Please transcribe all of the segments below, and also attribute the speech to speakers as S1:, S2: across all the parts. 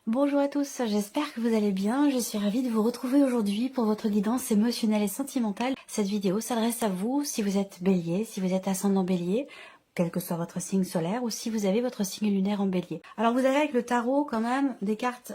S1: Bonjour à tous, j'espère que vous allez bien. Je suis ravie de vous retrouver aujourd'hui pour votre guidance émotionnelle et sentimentale. Cette vidéo s'adresse à vous si vous êtes bélier, si vous êtes ascendant bélier, quel que soit votre signe solaire, ou si vous avez votre signe lunaire en bélier. Alors vous avez avec le tarot quand même des cartes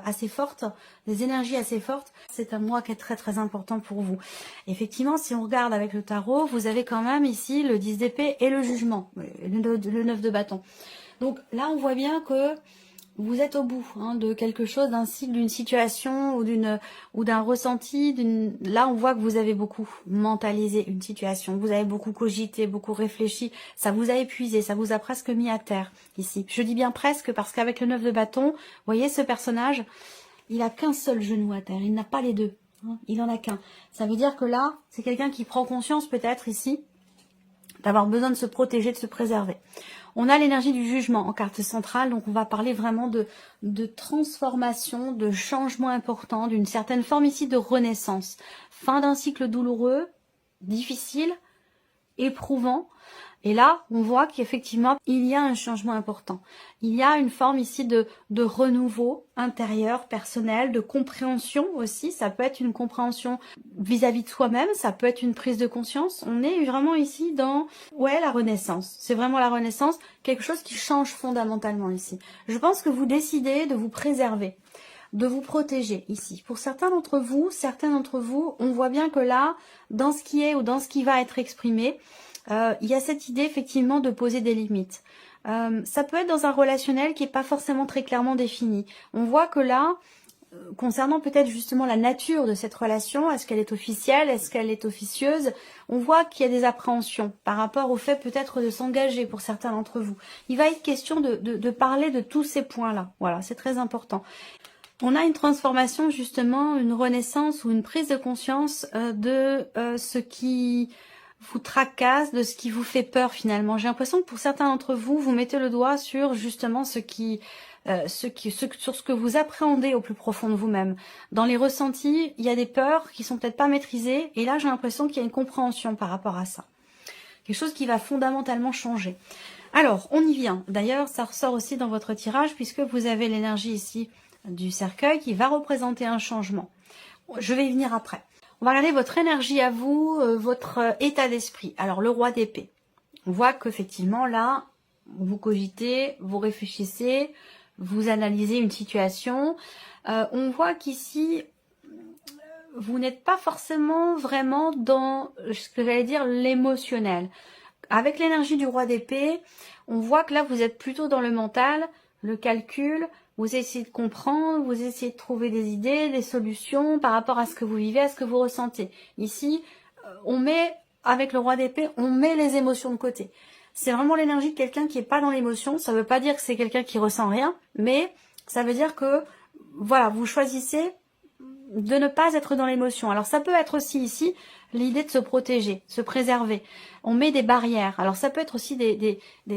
S1: assez fortes, des énergies assez fortes. C'est un mois qui est très très important pour vous. Effectivement, si on regarde avec le tarot, vous avez quand même ici le 10 d'épée et le jugement, le 9 de bâton. Donc là on voit bien que vous êtes au bout de quelque chose, d'un cycle, d'une situation ou d'un ressenti. Là, on voit que vous avez beaucoup mentalisé une situation. Vous avez beaucoup cogité, beaucoup réfléchi. Ça vous a épuisé, ça vous a presque mis à terre ici. Je dis bien presque parce qu'avec le 9 de bâton, vous voyez ce personnage, il a qu'un seul genou à terre. Il n'a pas les deux. Il en a qu'un. Ça veut dire que là, c'est quelqu'un qui prend conscience peut-être ici d'avoir besoin de se protéger, de se préserver. On a l'énergie du jugement en carte centrale, donc on va parler vraiment de transformation, de changement important, d'une certaine forme ici de renaissance. Fin d'un cycle douloureux, difficile, éprouvant. Et là, on voit qu'effectivement, il y a un changement important. Il y a une forme ici de renouveau intérieur, personnel, de compréhension aussi. Ça peut être une compréhension vis-à-vis de soi-même, ça peut être une prise de conscience. On est vraiment ici dans, la renaissance. C'est vraiment la renaissance, quelque chose qui change fondamentalement ici. Je pense que vous décidez de vous préserver, de vous protéger ici. Pour certains d'entre vous, on voit bien que là, dans ce qui est ou dans ce qui va être exprimé, il y a cette idée effectivement de poser des limites. Ça peut être dans un relationnel qui n'est pas forcément très clairement défini. On voit que là, concernant peut-être justement la nature de cette relation, est-ce qu'elle est officielle, est-ce qu'elle est officieuse, on voit qu'il y a des appréhensions par rapport au fait peut-être de s'engager pour certains d'entre vous. Il va être question de parler de tous ces points-là. Voilà, c'est très important. On a une transformation justement, une renaissance ou une prise de conscience de ce qui vous tracasse, de ce qui vous fait peur finalement. J'ai l'impression que pour certains d'entre vous, vous mettez le doigt sur justement sur ce que vous appréhendez au plus profond de vous-même. Dans les ressentis, il y a des peurs qui sont peut-être pas maîtrisées, et là j'ai l'impression qu'il y a une compréhension par rapport à ça. Quelque chose qui va fondamentalement changer. Alors, on y vient. D'ailleurs, ça ressort aussi dans votre tirage, puisque vous avez l'énergie ici du cercueil qui va représenter un changement. Je vais y venir après. On va regarder votre énergie à vous, votre état d'esprit. Alors, le roi d'épée. On voit qu'effectivement, là, vous cogitez, vous réfléchissez, vous analysez une situation. On voit qu'ici, vous n'êtes pas forcément vraiment dans ce que j'allais dire l'émotionnel. Avec l'énergie du roi d'épée, on voit que là, vous êtes plutôt dans le mental, le calcul. Vous essayez de comprendre, vous essayez de trouver des idées, des solutions par rapport à ce que vous vivez, à ce que vous ressentez. Ici, avec le roi d'épée, on met les émotions de côté. C'est vraiment l'énergie de quelqu'un qui n'est pas dans l'émotion. Ça ne veut pas dire que c'est quelqu'un qui ressent rien, mais ça veut dire que, voilà, vous choisissez de ne pas être dans l'émotion. Alors ça peut être aussi ici l'idée de se protéger, se préserver. On met des barrières. Alors ça peut être aussi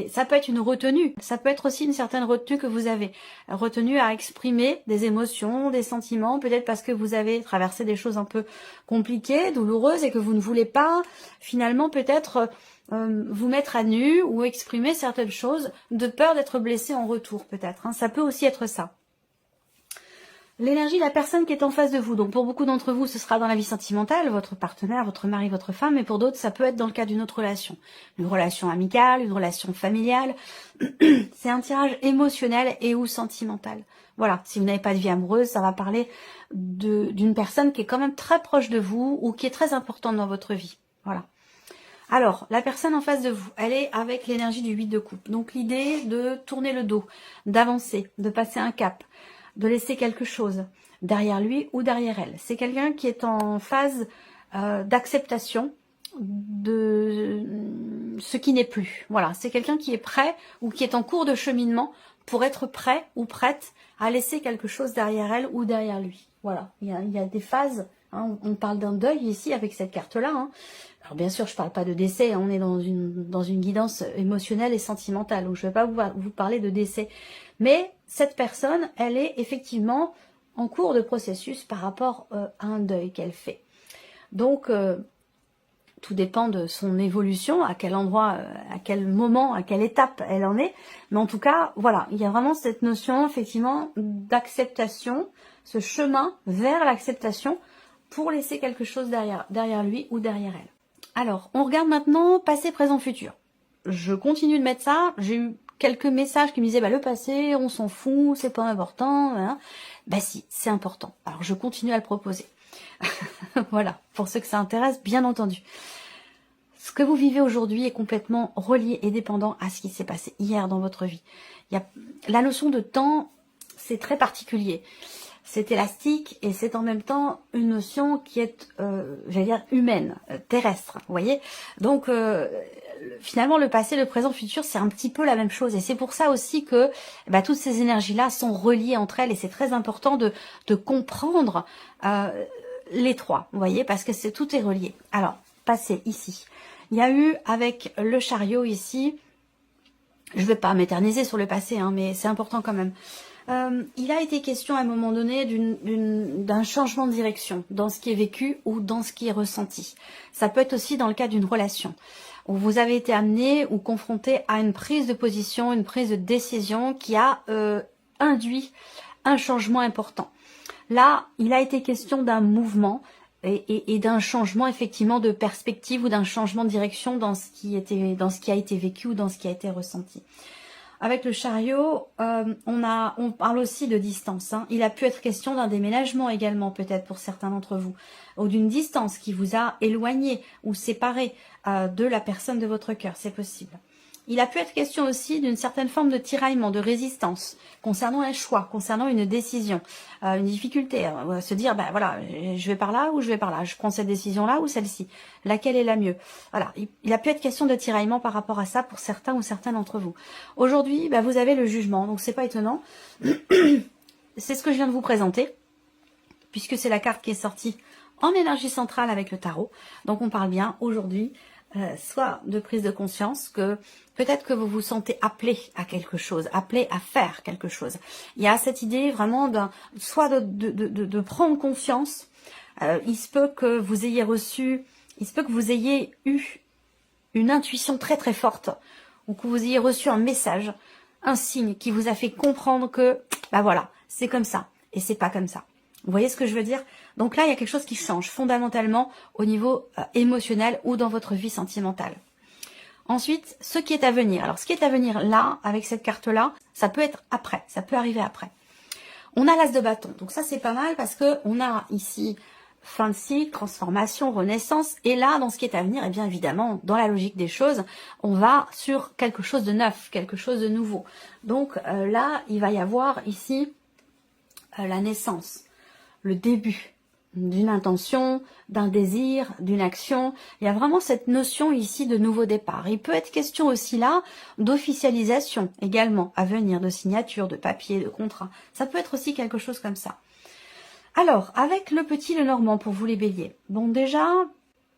S1: ça peut être une retenue. Ça peut être aussi une certaine retenue que vous avez. Retenue à exprimer des émotions, des sentiments, peut-être parce que vous avez traversé des choses un peu compliquées, douloureuses et que vous ne voulez pas finalement peut-être vous mettre à nu ou exprimer certaines choses de peur d'être blessé en retour peut-être. Ça peut aussi être ça. L'énergie de la personne qui est en face de vous. Donc pour beaucoup d'entre vous, ce sera dans la vie sentimentale, votre partenaire, votre mari, votre femme, mais pour d'autres, ça peut être dans le cadre d'une autre relation. Une relation amicale, une relation familiale. C'est un tirage émotionnel et ou sentimental. Voilà, si vous n'avez pas de vie amoureuse, ça va parler d'une personne qui est quand même très proche de vous ou qui est très importante dans votre vie. Voilà. Alors, la personne en face de vous, elle est avec l'énergie du 8 de coupe. Donc l'idée de tourner le dos, d'avancer, de passer un cap, de laisser quelque chose derrière lui ou derrière elle. C'est quelqu'un qui est en phase d'acceptation de ce qui n'est plus. Voilà, c'est quelqu'un qui est prêt ou qui est en cours de cheminement pour être prêt ou prête à laisser quelque chose derrière elle ou derrière lui. Voilà, il y a des phases. On parle d'un deuil ici avec cette carte-là. Alors bien sûr, je ne parle pas de décès. On est dans une guidance émotionnelle et sentimentale. Donc je ne vais pas vous parler de décès. Mais cette personne, elle est effectivement en cours de processus par rapport à un deuil qu'elle fait. Donc, tout dépend de son évolution, à quel endroit, à quel moment, à quelle étape elle en est. Mais en tout cas, voilà, il y a vraiment cette notion, effectivement, d'acceptation, ce chemin vers l'acceptation pour laisser quelque chose derrière lui ou derrière elle. Alors, on regarde maintenant passé, présent, futur. Je continue de mettre ça. J'ai eu quelques messages qui me disaient, bah, le passé, on s'en fout, c'est pas important. Hein. Bah si, c'est important. Alors, je continue à le proposer. Voilà, pour ceux que ça intéresse, bien entendu. Ce que vous vivez aujourd'hui est complètement relié et dépendant à ce qui s'est passé hier dans votre vie. Il y a la notion de temps, c'est très particulier. C'est élastique et c'est en même temps une notion qui est, j'allais dire, humaine, terrestre, vous voyez. Donc, finalement, le passé, le présent, le futur, c'est un petit peu la même chose. Et c'est pour ça aussi que toutes ces énergies-là sont reliées entre elles et c'est très important de comprendre les trois, vous voyez, parce que tout est relié. Alors, passé ici. Il y a eu avec le chariot ici, je ne vais pas m'éterniser sur le passé, hein, mais c'est important quand même. Il a été question à un moment donné d'un changement de direction dans ce qui est vécu ou dans ce qui est ressenti. Ça peut être aussi dans le cas d'une relation où vous avez été amené ou confronté à une prise de position, une prise de décision qui a induit un changement important. Là, il a été question d'un mouvement et d'un changement effectivement de perspective ou d'un changement de direction dans ce qui a été vécu ou dans ce qui a été ressenti. Avec le chariot, on parle aussi de distance. Hein. Il a pu être question d'un déménagement également, peut-être pour certains d'entre vous, ou d'une distance qui vous a éloigné ou séparé de la personne de votre cœur, c'est possible. Il a pu être question aussi d'une certaine forme de tiraillement, de résistance, concernant un choix, concernant une décision, une difficulté. Se dire, voilà, je vais par là ou je vais par là, je prends cette décision-là ou celle-ci, laquelle est la mieux. Voilà, il a pu être question de tiraillement par rapport à ça pour certains ou certaines d'entre vous. Aujourd'hui, vous avez le jugement, donc c'est pas étonnant. C'est ce que je viens de vous présenter, puisque c'est la carte qui est sortie en énergie centrale avec le tarot. Donc on parle bien aujourd'hui soit de prise de conscience que peut-être que vous vous sentez appelé à quelque chose, appelé à faire quelque chose. Il y a cette idée vraiment soit de prendre conscience. Il se peut que vous ayez eu une intuition très très forte ou que vous ayez reçu un message, un signe qui vous a fait comprendre que voilà, c'est comme ça et c'est pas comme ça. Vous voyez ce que je veux dire? Donc là, il y a quelque chose qui change fondamentalement au niveau émotionnel ou dans votre vie sentimentale. Ensuite, ce qui est à venir. Alors, ce qui est à venir là, avec cette carte-là, ça peut être après, ça peut arriver après. On a l'as de bâton. Donc ça, c'est pas mal parce que on a ici fin de cycle, transformation, renaissance. Et là, dans ce qui est à venir, bien évidemment, dans la logique des choses, on va sur quelque chose de neuf, quelque chose de nouveau. Donc là, il va y avoir ici la naissance. Le début d'une intention, d'un désir, d'une action. Il y a vraiment cette notion ici de nouveau départ. Il peut être question aussi là d'officialisation également à venir, de signature, de papier, de contrat. Ça peut être aussi quelque chose comme ça. Alors, avec le petit Lenormand pour vous les béliers. Bon, déjà,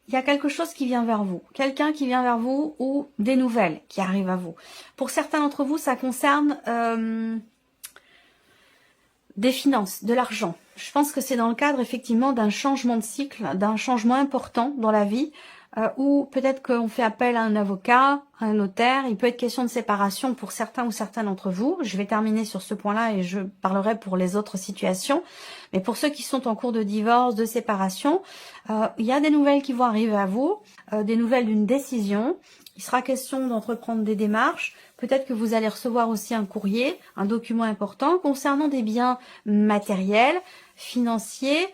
S1: il y a quelque chose qui vient vers vous. Quelqu'un qui vient vers vous ou des nouvelles qui arrivent à vous. Pour certains d'entre vous, ça concerne des finances, de l'argent. Je pense que c'est dans le cadre effectivement d'un changement de cycle, d'un changement important dans la vie, ou peut-être qu'on fait appel à un avocat, à un notaire. Il peut être question de séparation pour certains ou certaines d'entre vous. Je vais terminer sur ce point-là et je parlerai pour les autres situations. Mais pour ceux qui sont en cours de divorce, de séparation, il y a des nouvelles qui vont arriver à vous, des nouvelles d'une décision. Il sera question d'entreprendre des démarches. Peut-être que vous allez recevoir aussi un courrier, un document important concernant des biens matériels, financiers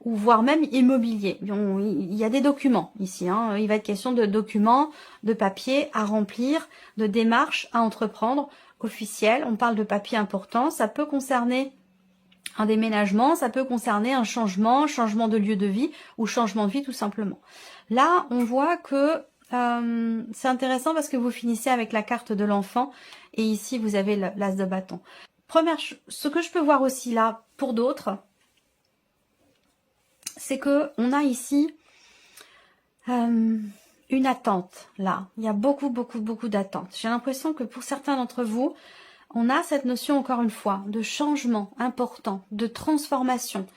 S1: ou voire même immobiliers. Il y a des documents ici. Hein. Il va être question de documents, de papiers à remplir, de démarches à entreprendre officielles. On parle de papiers importants. Ça peut concerner un déménagement, ça peut concerner un changement de lieu de vie ou changement de vie tout simplement. Là, on voit que c'est intéressant parce que vous finissez avec la carte de l'enfant et ici vous avez l'as de bâton. Ce que je peux voir aussi là pour d'autres, c'est que on a ici une attente là. Il y a beaucoup d'attentes. J'ai l'impression que pour certains d'entre vous, on a cette notion encore une fois de changement important, de transformation.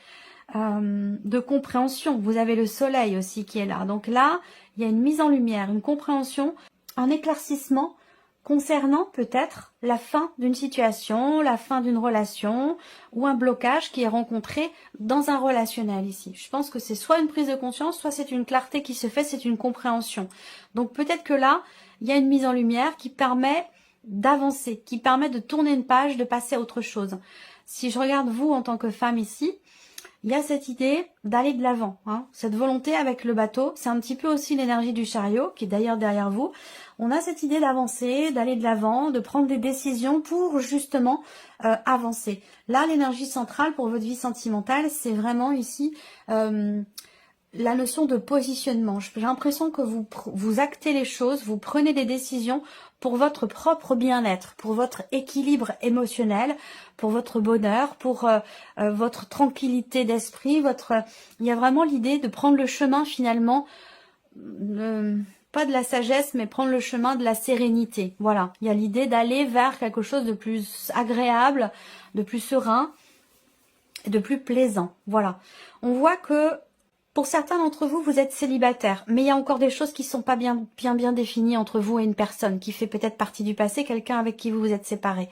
S1: de compréhension. Vous avez le soleil aussi qui est là. Donc là, il y a une mise en lumière, une compréhension, un éclaircissement concernant peut-être la fin d'une situation, la fin d'une relation ou un blocage qui est rencontré dans un relationnel ici. Je pense que c'est soit une prise de conscience, soit c'est une clarté qui se fait, c'est une compréhension. Donc peut-être que là, il y a une mise en lumière qui permet d'avancer, qui permet de tourner une page, de passer à autre chose. Si je regarde vous en tant que femme ici, il y a cette idée d'aller de l'avant, hein. Cette volonté avec le bateau, c'est un petit peu aussi l'énergie du chariot, qui est d'ailleurs derrière vous. On a cette idée d'avancer, d'aller de l'avant, de prendre des décisions pour justement avancer. Là, l'énergie centrale pour votre vie sentimentale, c'est vraiment ici la notion de positionnement. J'ai l'impression que vous actez les choses, vous prenez des décisions pour votre propre bien-être, pour votre équilibre émotionnel, pour votre bonheur, pour votre tranquillité d'esprit. Il y a vraiment l'idée de prendre le chemin finalement, pas de la sagesse, mais prendre le chemin de la sérénité. Voilà, il y a l'idée d'aller vers quelque chose de plus agréable, de plus serein, de plus plaisant. Voilà, on voit que pour certains d'entre vous, vous êtes célibataire, mais il y a encore des choses qui sont pas bien définies entre vous et une personne qui fait peut-être partie du passé, quelqu'un avec qui vous vous êtes séparés.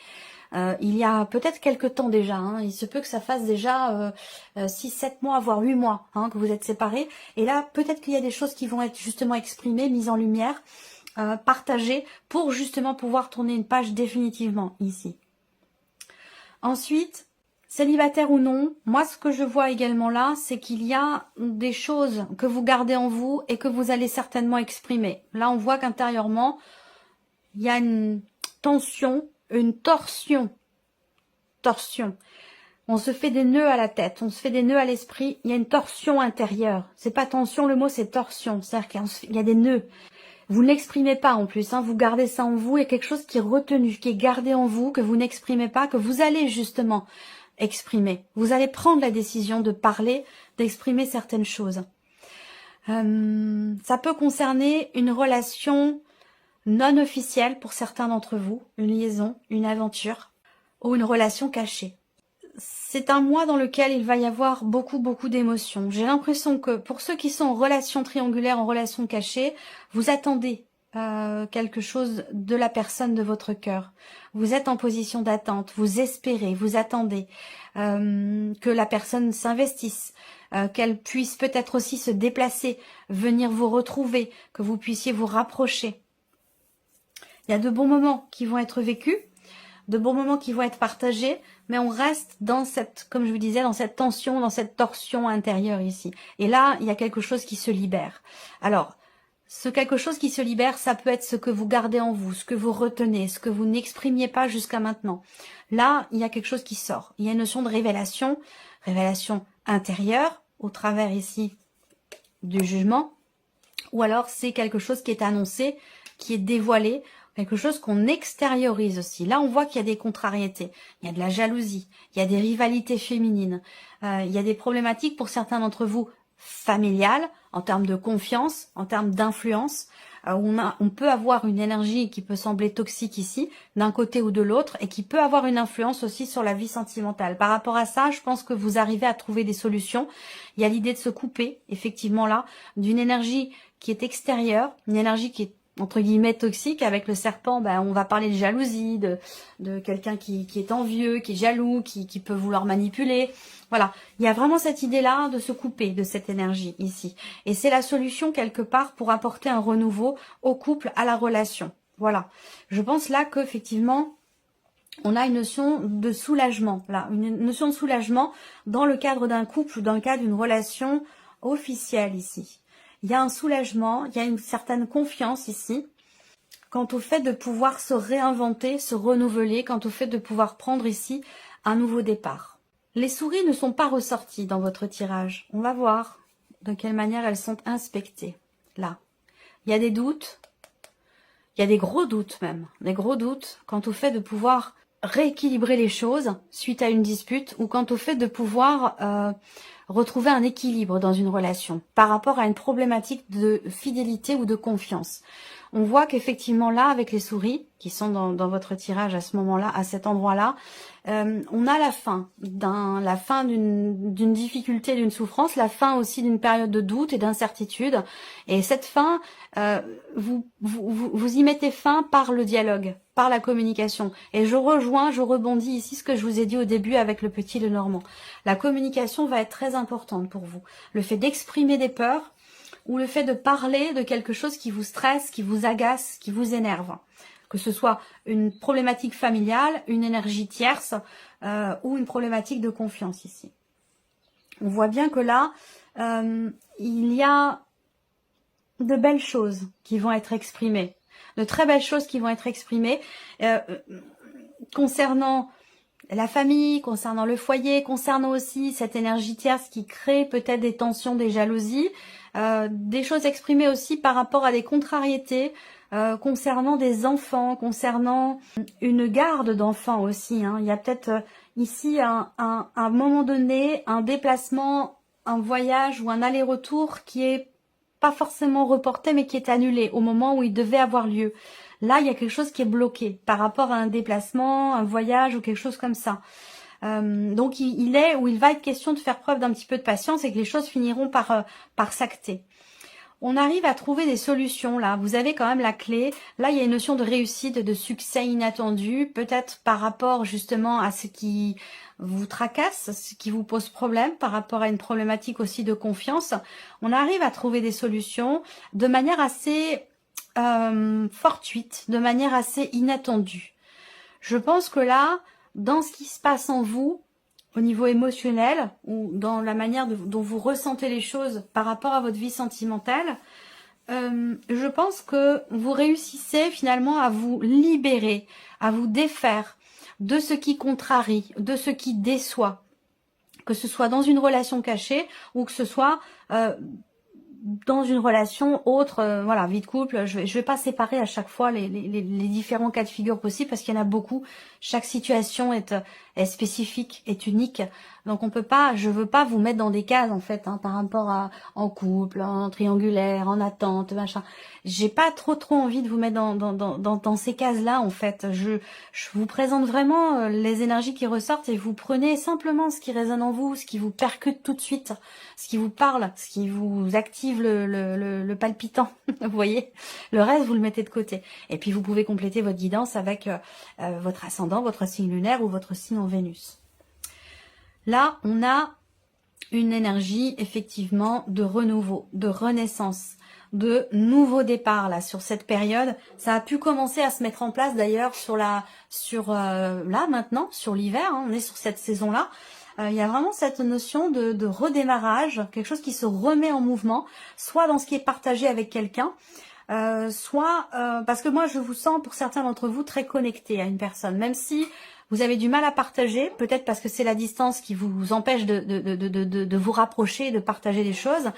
S1: Il y a peut-être quelque temps déjà, hein, il se peut que ça fasse déjà 6-7 mois, voire 8 mois hein, que vous êtes séparés. Et là, peut-être qu'il y a des choses qui vont être justement exprimées, mises en lumière, partagées, pour justement pouvoir tourner une page définitivement ici. Ensuite, célibataire ou non, moi ce que je vois également là, c'est qu'il y a des choses que vous gardez en vous et que vous allez certainement exprimer. Là, on voit qu'intérieurement, il y a une tension, une torsion. On se fait des nœuds à la tête, on se fait des nœuds à l'esprit, il y a une torsion intérieure. C'est pas tension, le mot c'est torsion, c'est-à-dire qu'il y a des nœuds. Vous ne l'exprimez pas en plus, hein, vous gardez ça en vous, il y a quelque chose qui est retenu, qui est gardé en vous, que vous n'exprimez pas, que vous allez justement exprimer. Vous allez prendre la décision de parler, d'exprimer certaines choses. Ça peut concerner une relation non officielle pour certains d'entre vous, une liaison, une aventure ou une relation cachée. C'est un mois dans lequel il va y avoir beaucoup d'émotions. J'ai l'impression que pour ceux qui sont en relation triangulaire, en relation cachée, vous attendez quelque chose de la personne de votre cœur. Vous êtes en position d'attente, vous espérez, vous attendez que la personne s'investisse, qu'elle puisse peut-être aussi se déplacer, venir vous retrouver, que vous puissiez vous rapprocher. Il y a de bons moments qui vont être vécus, de bons moments qui vont être partagés, mais on reste dans cette, comme je vous disais, dans cette tension, dans cette torsion intérieure ici. Et là, il y a quelque chose qui se libère. Alors, ce quelque chose qui se libère, ça peut être ce que vous gardez en vous, ce que vous retenez, ce que vous n'exprimiez pas jusqu'à maintenant. Là, il y a quelque chose qui sort. Il y a une notion de révélation intérieure, au travers ici du jugement, ou alors c'est quelque chose qui est annoncé, qui est dévoilé, quelque chose qu'on extériorise aussi. Là, on voit qu'il y a des contrariétés, il y a de la jalousie, il y a des rivalités féminines, il y a des problématiques pour certains d'entre vous familiales, en termes de confiance, en termes d'influence. On peut avoir une énergie qui peut sembler toxique ici, d'un côté ou de l'autre, et qui peut avoir une influence aussi sur la vie sentimentale. Par rapport à ça, je pense que vous arrivez à trouver des solutions. Il y a l'idée de se couper, effectivement là, d'une énergie qui est extérieure, une énergie qui est entre guillemets toxique. Avec le serpent, on va parler de jalousie, de quelqu'un qui est envieux, qui est jaloux, qui peut vouloir manipuler. Voilà, il y a vraiment cette idée-là de se couper de cette énergie ici. Et c'est la solution quelque part pour apporter un renouveau au couple, à la relation. Voilà, je pense là qu'effectivement, on a une notion de soulagement, là, une notion de soulagement dans le cadre d'un couple ou dans le cadre d'une relation officielle ici. Il y a un soulagement, il y a une certaine confiance ici, quant au fait de pouvoir se réinventer, se renouveler, quant au fait de pouvoir prendre ici un nouveau départ. Les souris ne sont pas ressorties dans votre tirage. On va voir de quelle manière elles sont inspectées. Là, il y a des doutes, il y a des gros doutes même, des gros doutes quant au fait de pouvoir rééquilibrer les choses suite à une dispute ou quant au fait de pouvoir retrouver un équilibre dans une relation par rapport à une problématique de fidélité ou de confiance. On voit qu'effectivement là, avec les souris qui sont dans votre tirage à ce moment-là, à cet endroit-là, on a la fin d'une difficulté, d'une souffrance, la fin aussi d'une période de doute et d'incertitude. Et cette fin, vous y mettez fin par le dialogue, par la communication. Et je rebondis ici ce que je vous ai dit au début avec le petit Lenormand. La communication va être très importante pour vous. Le fait d'exprimer des peurs ou le fait de parler de quelque chose qui vous stresse, qui vous agace, qui vous énerve. Que ce soit une problématique familiale, une énergie tierce ou une problématique de confiance ici. On voit bien que là, il y a de belles choses qui vont être exprimées, de très belles choses qui vont être exprimées concernant la famille, concernant le foyer, concernant aussi cette énergie tierce qui crée peut-être des tensions, des jalousies, des choses exprimées aussi par rapport à des contrariétés, concernant des enfants, concernant une garde d'enfants aussi. Hein. Il y a peut-être ici un moment donné, un déplacement, un voyage ou un aller-retour qui est pas forcément reporté mais qui est annulé au moment où il devait avoir lieu. Là, il y a quelque chose qui est bloqué par rapport à un déplacement, un voyage ou quelque chose comme ça. Donc, il va être question de faire preuve d'un petit peu de patience et que les choses finiront par s'acter. On arrive à trouver des solutions là. Vous avez quand même la clé. Là, il y a une notion de réussite, de succès inattendu, peut-être par rapport justement à ce qui vous tracasse, ce qui vous pose problème, par rapport à une problématique aussi de confiance. On arrive à trouver des solutions de manière assez fortuite, de manière assez inattendue. Je pense que là, dans ce qui se passe en vous, au niveau émotionnel ou dans la manière dont vous ressentez les choses par rapport à votre vie sentimentale, je pense que vous réussissez finalement à vous libérer, à vous défaire de ce qui contrarie, de ce qui déçoit, que ce soit dans une relation cachée ou que ce soit dans une relation autre, voilà, vie de couple. Je vais pas séparer à chaque fois les différents cas de figure possibles parce qu'il y en a beaucoup. Chaque situation est spécifique, est unique. Donc on peut pas, je veux pas vous mettre dans des cases en fait, hein, par rapport à en couple, en triangulaire, en attente, machin. J'ai pas trop envie de vous mettre dans ces cases-là en fait. Je vous présente vraiment les énergies qui ressortent et vous prenez simplement ce qui résonne en vous, ce qui vous percute tout de suite, ce qui vous parle, ce qui vous active le palpitant. Vous voyez, le reste vous le mettez de côté. Et puis vous pouvez compléter votre guidance avec votre ascendant, votre signe lunaire ou votre signe en Vénus. Là, on a une énergie effectivement de renouveau, de renaissance, de nouveau départ là sur cette période. Ça a pu commencer à se mettre en place d'ailleurs là maintenant sur l'hiver. Hein, on est sur cette saison là. Il y a vraiment cette notion de redémarrage, quelque chose qui se remet en mouvement, soit dans ce qui est partagé avec quelqu'un, soit parce que moi je vous sens pour certains d'entre vous très connectés à une personne, même si vous avez du mal à partager, peut-être parce que c'est la distance qui vous empêche de vous rapprocher, de partager des choses,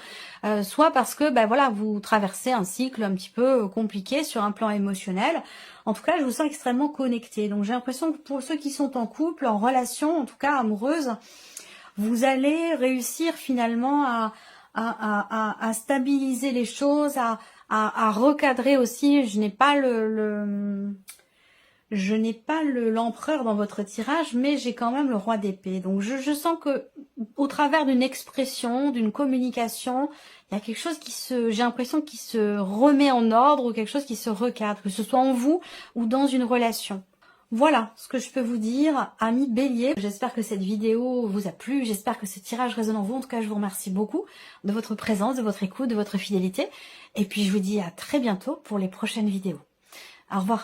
S1: soit parce que ben voilà, vous traversez un cycle un petit peu compliqué sur un plan émotionnel. En tout cas, je vous sens extrêmement connecté. Donc j'ai l'impression que pour ceux qui sont en couple, en relation, en tout cas amoureuse, vous allez réussir finalement à stabiliser les choses, à recadrer aussi. Je n'ai pas l'empereur dans votre tirage, mais j'ai quand même le roi d'épée. Donc je sens que au travers d'une expression, d'une communication, il y a quelque chose j'ai l'impression qui se remet en ordre ou quelque chose qui se recadre, que ce soit en vous ou dans une relation. Voilà ce que je peux vous dire, amis Bélier. J'espère que cette vidéo vous a plu, j'espère que ce tirage résonne en vous. En tout cas, je vous remercie beaucoup de votre présence, de votre écoute, de votre fidélité. Et puis je vous dis à très bientôt pour les prochaines vidéos. Au revoir.